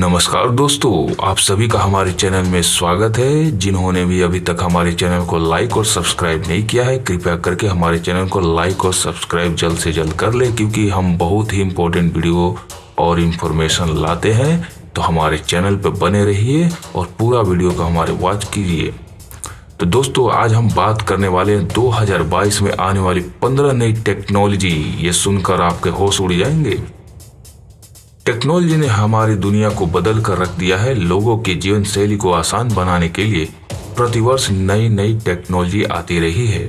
नमस्कार दोस्तों, आप सभी का हमारे चैनल में स्वागत है। जिन्होंने भी अभी तक हमारे चैनल को लाइक और सब्सक्राइब नहीं किया है, कृपया करके हमारे चैनल को लाइक और सब्सक्राइब जल्द से जल्द कर ले, क्योंकि हम बहुत ही इम्पोर्टेंट वीडियो और इन्फॉर्मेशन लाते हैं। तो हमारे चैनल पर बने रहिए और पूरा वीडियो को हमारे वॉच कीजिए। तो दोस्तों, आज हम बात करने वाले हैं 2022 में आने वाली 15 नई टेक्नोलॉजी। ये सुनकर आपके होश उड़ जाएंगे। टेक्नोलॉजी ने हमारी दुनिया को बदल कर रख दिया है। लोगों की जीवन शैली को आसान बनाने के लिए प्रतिवर्ष नई नई टेक्नोलॉजी आती रही है।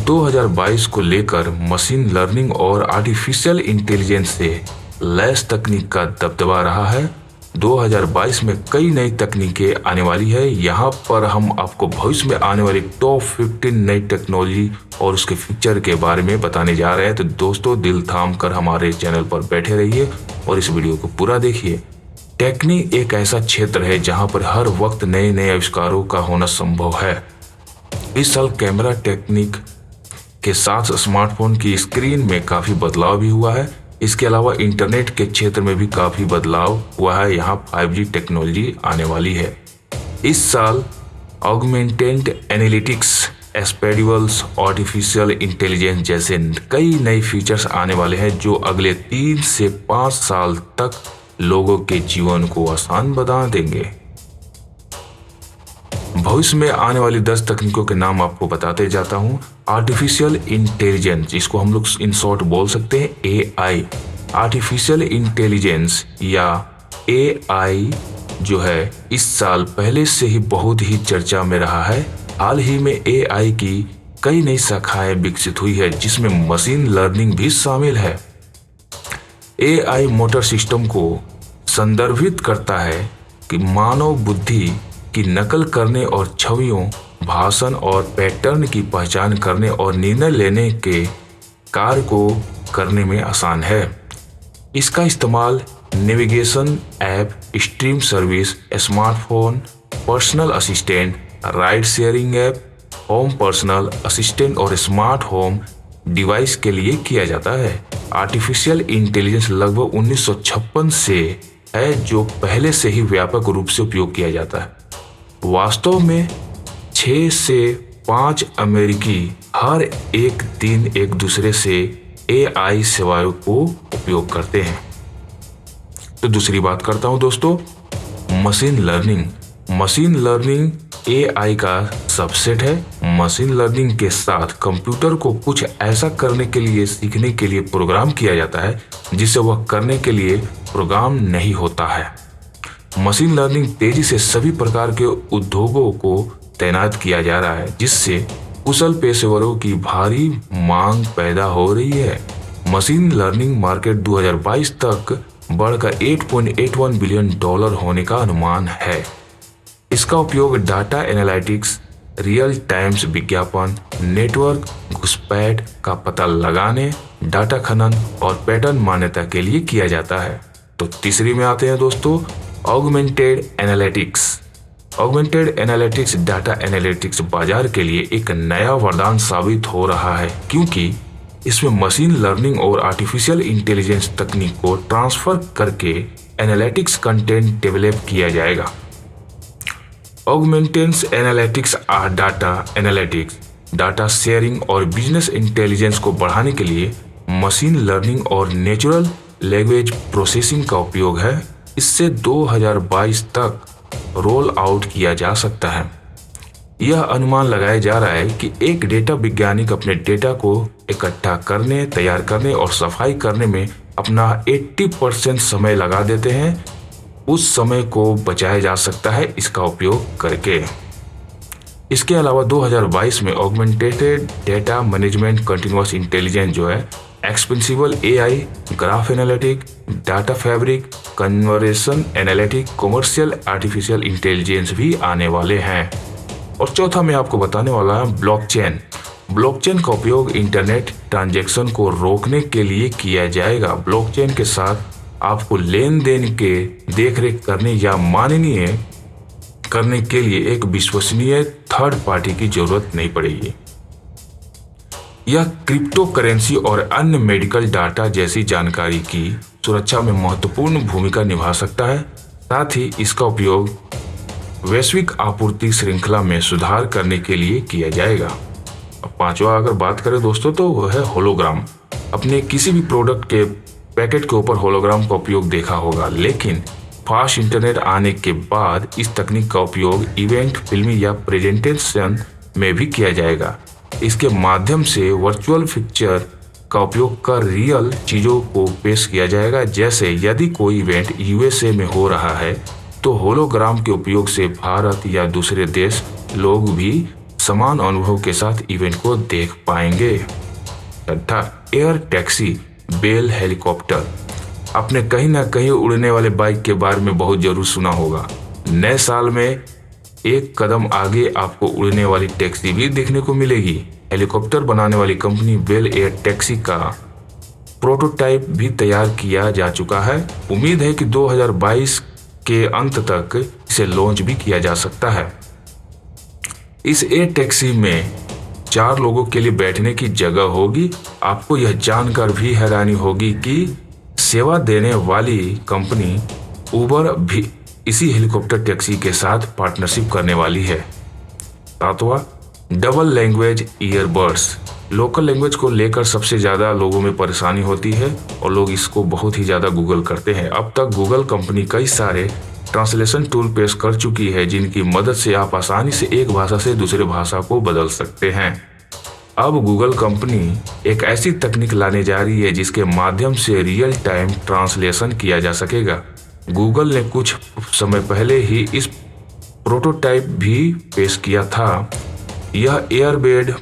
2022 को लेकर मशीन लर्निंग और आर्टिफिशियल इंटेलिजेंस से लैस तकनीक का दबदबा रहा है। 2022 में कई नई तकनीकें आने वाली है। यहाँ पर हम आपको भविष्य में आने वाली टॉप 15 नई टेक्नोलॉजी और उसके फीचर के बारे में बताने जा रहे हैं। तो दोस्तों, दिल थाम कर हमारे चैनल पर बैठे रहिए और इस वीडियो को पूरा देखिए। टेक्निक एक ऐसा क्षेत्र है जहाँ पर हर वक्त नए नए आविष्कारों का होना संभव है। इस साल कैमरा टेक्निक के साथ स्मार्टफोन की स्क्रीन में काफी बदलाव भी हुआ है। इसके अलावा इंटरनेट के क्षेत्र में भी काफी बदलाव हुआ है। यहाँ 5G टेक्नोलॉजी आने वाली है। इस साल ऑगमेंटेड एनालिटिक्स, एस्पेडिबल्स, आर्टिफिशियल इंटेलिजेंस जैसे कई नए फीचर्स आने वाले हैं जो अगले 3 से 5 साल तक लोगों के जीवन को आसान बना देंगे। भविष्य में आने वाली 10 तकनीकों के नाम आपको बताते जाता हूँ। आर्टिफिशियल इंटेलिजेंस, इसको हम लोग इन शॉर्ट बोल सकते हैं AI। आर्टिफिशियल इंटेलिजेंस या AI जो है इस साल पहले से ही बहुत ही चर्चा में रहा है। हाल ही में AI की कई नई शाखाएं विकसित हुई है, जिसमें मशीन लर्निंग भी शामिल है। AI मोटर सिस्टम को संदर्भित करता है कि मानव बुद्धि की नकल करने और छवियों, भाषण और पैटर्न की पहचान करने और निर्णय लेने के कार्य को करने में आसान है। इसका इस्तेमाल navigation app, stream service, smartphone, personal assistant, ride sharing app, home personal assistant और स्मार्ट होम डिवाइस के लिए किया जाता है। आर्टिफिशियल इंटेलिजेंस लगभग 1956 से है, जो पहले से ही व्यापक रूप से उपयोग किया जाता है। वास्तव में 6 से 5 अमेरिकी हर एक दिन एक दूसरे से AI सेवाओं को उपयोग करते हैं। तो दूसरी बात करता हूं दोस्तों, machine learning. Machine learning AI का सबसेट है। मशीन लर्निंग के साथ कंप्यूटर को कुछ ऐसा करने के लिए, सीखने के लिए प्रोग्राम किया जाता है जिसे वह करने के लिए प्रोग्राम नहीं होता है। मशीन लर्निंग तेजी से सभी प्रकार के उद्योगों को तैनात किया जा रहा है, जिससे कुशल पेशेवरों की भारी मांग पैदा हो रही है। मशीन लर्निंग मार्केट 2022 तक बढ़कर $8.81 बिलियन होने का अनुमान है। इसका उपयोग डाटा एनालिटिक्स, रियल टाइम्स विज्ञापन, नेटवर्क घुसपैठ का पता लगाने, डाटा खनन और पैटर्न मान्यता के लिए किया जाता है। तो तीसरी में आते हैं दोस्तों, augmented analytics. Augmented analytics data analytics बाजार के लिए एक नया वरदान साबित हो रहा है, क्योंकि इसमें मशीन लर्निंग और आर्टिफिशियल इंटेलिजेंस तकनीक को ट्रांसफर करके एनालिटिक्स कंटेंट डेवलप किया जाएगा। Augmented analytics data analytics, data sharing और बिजनेस इंटेलिजेंस को बढ़ाने के लिए मशीन लर्निंग और नेचुरल लैंग्वेज प्रोसेसिंग का उपयोग है। इससे 2022 तक रोल आउट किया जा सकता है। यह अनुमान लगाया जा रहा है कि एक डेटा वैज्ञानिक अपने डेटा को इकट्ठा करने, तैयार करने और सफाई करने में अपना 80% समय लगा देते हैं। उस समय को बचाया जा सकता है इसका उपयोग करके। इसके अलावा 2022 में augmented data management, continuous intelligence जो है, एक्सपेंसिबल AI, graph analytic, data fabric, conversation analytic, commercial artificial intelligence भी आने वाले हैं। और चौथा मैं आपको बताने वाला है ब्लॉकचेन। ब्लॉकचेन का उपयोग इंटरनेट ट्रांजैक्शन को रोकने के लिए किया जाएगा। ब्लॉकचेन के साथ आपको लेन देन के देखरेख करने या माननीय करने के लिए एक विश्वसनीय थर्ड पार्टी की जरूरत नहीं पड़ेगी। यह क्रिप्टो करेंसी और अन्य मेडिकल डाटा जैसी जानकारी की सुरक्षा में महत्वपूर्ण भूमिका निभा सकता है। साथ ही इसका उपयोग वैश्विक आपूर्ति श्रृंखला में सुधार करने के लिए किया जाएगा। अब पांचवा अगर बात करें दोस्तों तो वह है होलोग्राम। अपने किसी भी प्रोडक्ट के पैकेट के ऊपर होलोग्राम का उपयोग देखा होगा, लेकिन फास्ट इंटरनेट आने के बाद इस तकनीक का उपयोग इवेंट, फिल्मी या प्रेजेंटेशन में भी किया जाएगा। इसके माध्यम से वर्चुअल पिक्चर का उपयोग कर रियल चीज़ों को पेश किया जाएगा। जैसे यदि कोई इवेंट यूएसए में हो रहा है तो होलोग्राम के उपयोग से भारत या दूसरे देश लोग भी समान अनुभव के साथ इवेंट को देख पाएंगे। छठा, एयर टैक्सी बेल हेलीकॉप्टर। आपने कहीं ना कहीं उड़ने वाले बाइक के बारे में बहुत जरूर सुना होगा। नए साल में एक कदम आगे आपको उड़ने वाली टैक्सी भी देखने को मिलेगी। हेलीकॉप्टर बनाने वाली कंपनी बेल एयर टैक्सी का प्रोटोटाइप भी तैयार किया जा चुका है। उम्मीद है कि 2022 के अंत तक इसे लॉन्च भी किया जा सकता है। इस एयर टैक्सी में 4 लोगों के लिए बैठने की जगह होगी। आपको यह जानकर भी हैरानी होगी कि सेवा देने वाली कंपनी उबर भी इसी हेलीकॉप्टर टैक्सी के साथ पार्टनरशिप करने वाली है। सातवां, double language earbuds. Local language को लेकर सबसे ज़्यादा लोगों में परेशानी होती है और लोग इसको बहुत ही ज़्यादा गूगल करते हैं। अब तक गूगल कंपनी कई सारे ट्रांसलेशन टूल पेश कर चुकी है जिनकी मदद से आप आसानी से एक भाषा से दूसरे भाषा को बदल सकते हैं। अब गूगल कंपनी एक ऐसी तकनीक लाने जा रही है जिसके माध्यम से रियल टाइम ट्रांसलेशन किया जा सकेगा। गूगल ने कुछ समय पहले ही इस प्रोटोटाइप भी पेश किया था। यह एयरबेड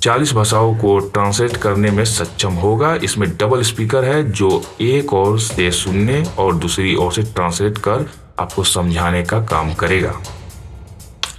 40 भाषाओं को ट्रांसलेट करने में सक्षम होगा। इसमें डबल स्पीकर है जो एक ओर से सुनने और दूसरी ओर से ट्रांसलेट कर आपको समझाने का काम करेगा।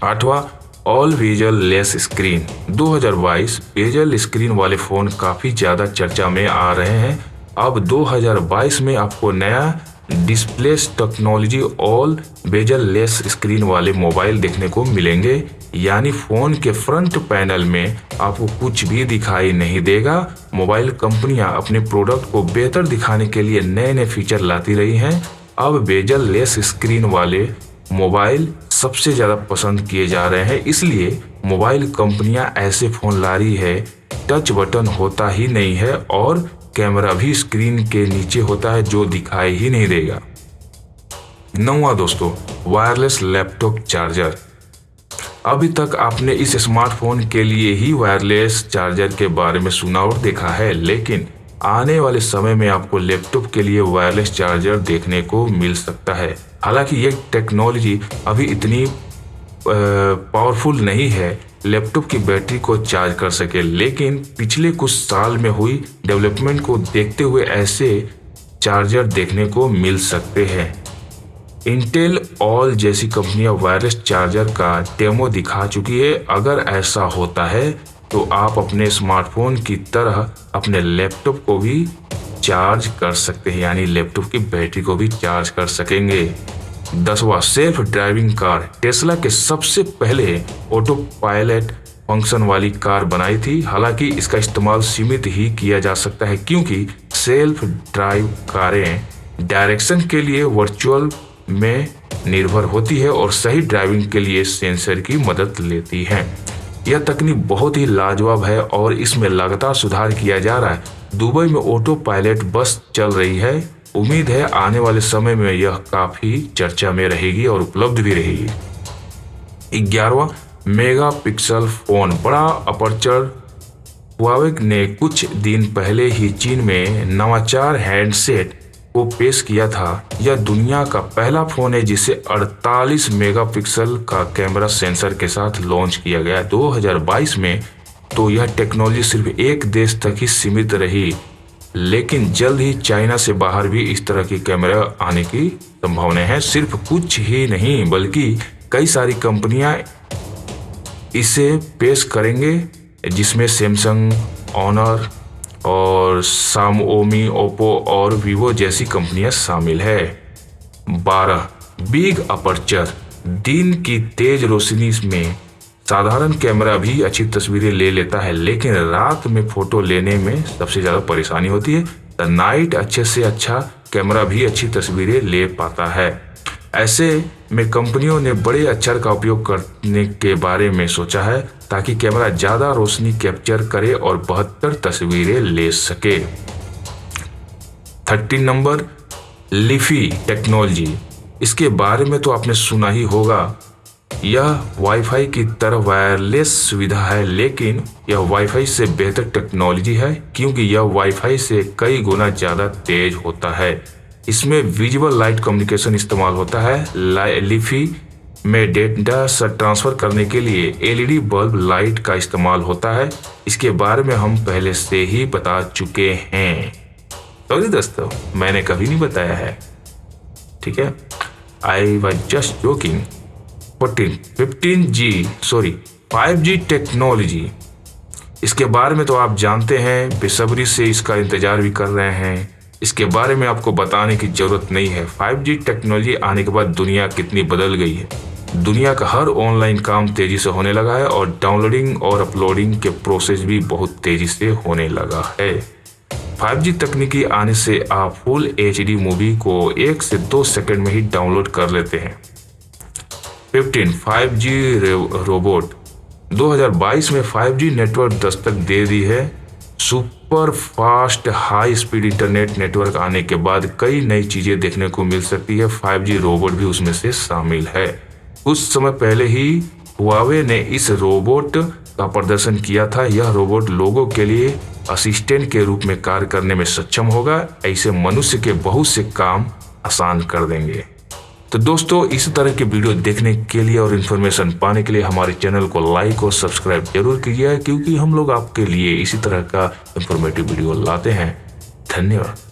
आठवां, all visual less screen. 2022 bezel screen वाले फोन काफी ज्यादा चर्चा में आ रहे हैं। अब 2022 में आपको नया display technology all bezel less screen वाले मोबाइल देखने को मिलेंगे। यानी फोन के फ्रंट पैनल में आपको कुछ भी दिखाई नहीं देगा। मोबाइल कंपनियां अपने प्रोडक्ट को बेहतर दिखाने के लिए नए नए फीचर लाती रही हैं। अब बेजल लेस स्क्रीन वाले मोबाइल सबसे ज़्यादा पसंद किए जा रहे हैं, इसलिए मोबाइल कंपनियां ऐसे फ़ोन ला रही है। टच बटन होता ही नहीं है और कैमरा भी स्क्रीन के नीचे होता है जो दिखाई ही नहीं देगा। नौवां दोस्तों, वायरलेस लैपटॉप चार्जर। अभी तक आपने इस स्मार्टफोन के लिए ही वायरलेस चार्जर के बारे में सुना और देखा है, लेकिन आने वाले समय में आपको लैपटॉप के लिए वायरलेस चार्जर देखने को मिल सकता है। हालांकि ये टेक्नोलॉजी अभी इतनी पावरफुल नहीं है लैपटॉप की बैटरी को चार्ज कर सके, लेकिन पिछले कुछ साल में हुई डेवलपमेंट को देखते हुए ऐसे चार्जर देखने को मिल सकते हैं। इंटेल ऑल जैसी कंपनियां वायरलेस चार्जर का डेमो दिखा चुकी है। अगर ऐसा होता है तो आप अपने स्मार्टफोन की तरह अपने लैपटॉप को भी चार्ज कर सकते हैं, यानी लैपटॉप की बैटरी को भी चार्ज कर सकेंगे। 10वां, सेल्फ ड्राइविंग कार। टेस्ला के सबसे पहले ऑटो पायलट फंक्शन वाली कार बनाई थी। हालांकि इसका इस्तेमाल सीमित ही किया जा सकता है क्योंकि सेल्फ ड्राइव कारें डायरेक्शन के लिए वर्चुअल में निर्भर होती है और सही ड्राइविंग के लिए सेंसर की मदद लेती है। यह तकनीक बहुत ही लाजवाब है और इसमें लगातार सुधार किया जा रहा है। दुबई में ऑटो पायलट बस चल रही है। उम्मीद है आने वाले समय में यह काफी चर्चा में रहेगी और उपलब्ध भी रहेगी। 11वां, मेगा पिक्सल फोन। बड़ा अपर्चर। हुआवे ने कुछ दिन पहले ही चीन में नवाचार हैंडसेट को पेश किया था। यह दुनिया का पहला फोन है जिसे 48 मेगापिक्सल का कैमरा सेंसर के साथ लॉन्च किया गया 2022 में। तो यह टेक्नोलॉजी सिर्फ एक देश तक ही सीमित रही, लेकिन जल्द ही चाइना से बाहर भी इस तरह की कैमरा आने की संभावना है। सिर्फ कुछ ही नहीं बल्कि कई सारी कंपनियां इसे पेश करेंगे, जिसमें सैमसंग, ऑनर और शाओमी, ओप्पो और वीवो जैसी कंपनियां शामिल है। 12, बिग अपर्चर। दिन की तेज रोशनी में साधारण कैमरा भी अच्छी तस्वीरें ले लेता है, लेकिन रात में फोटो लेने में सबसे ज़्यादा परेशानी होती है। द नाइट अच्छे से अच्छा कैमरा भी अच्छी तस्वीरें ले पाता है। ऐसे में कंपनियों ने बड़े अक्षर का उपयोग करने के बारे में सोचा है ताकि कैमरा ज़्यादा रोशनी कैप्चर करे और 72 तस्वीरें ले सके। 13 नंबर, लिफी टेक्नोलॉजी। इसके बारे में तो आपने सुना ही होगा। यह वाईफाई की तरह वायरलेस सुविधा है, लेकिन यह वाईफाई से बेहतर टेक्नोलॉजी है क्योंकि यह वाईफाई से कई गुना ज़्यादा तेज होता है। इसमें विजुअल लाइट कम्युनिकेशन इस्तेमाल होता है। लिफी में डेटा ट्रांसफर करने के लिए एलईडी बल्ब लाइट का इस्तेमाल होता है। इसके बारे में हम पहले से ही बता चुके हैं। सॉरी दोस्तों, मैंने कभी नहीं बताया है, ठीक है, I was just joking. 5G technology. इसके बारे में तो आप जानते हैं, बेसब्री से इसका इंतजार भी कर रहे हैं। इसके बारे में आपको बताने की जरूरत नहीं है। 5G टेक्नोलॉजी आने के बाद दुनिया कितनी बदल गई है। दुनिया का हर ऑनलाइन काम तेजी से होने लगा है और डाउनलोडिंग और अपलोडिंग के प्रोसेस भी बहुत तेजी से होने लगा है। 5G तकनीकी आने से आप फुल HD मूवी को 1 से 2 सेकंड में ही डाउनलोड कर लेते हैं। 5G robot. 2022 में 5G नेटवर्क दस्तक दे दी है। Super fast high speed internet network आने के बाद कई नई चीजें देखने को मिल सकती है। 5G रोबोट भी उसमें से शामिल है। कुछ समय पहले ही हुआवे ने इस रोबोट का प्रदर्शन किया था। यह रोबोट लोगों के लिए असिस्टेंट के रूप में कार्य करने में सक्षम होगा। ऐसे मनुष्य के बहुत से काम आसान कर देंगे। तो दोस्तों, इस तरह के वीडियो देखने के लिए और इन्फॉर्मेशन पाने के लिए हमारे चैनल को लाइक और सब्सक्राइब जरूर कीजिए, क्योंकि हम लोग आपके लिए इसी तरह का इंफॉर्मेटिव वीडियो लाते हैं। धन्यवाद।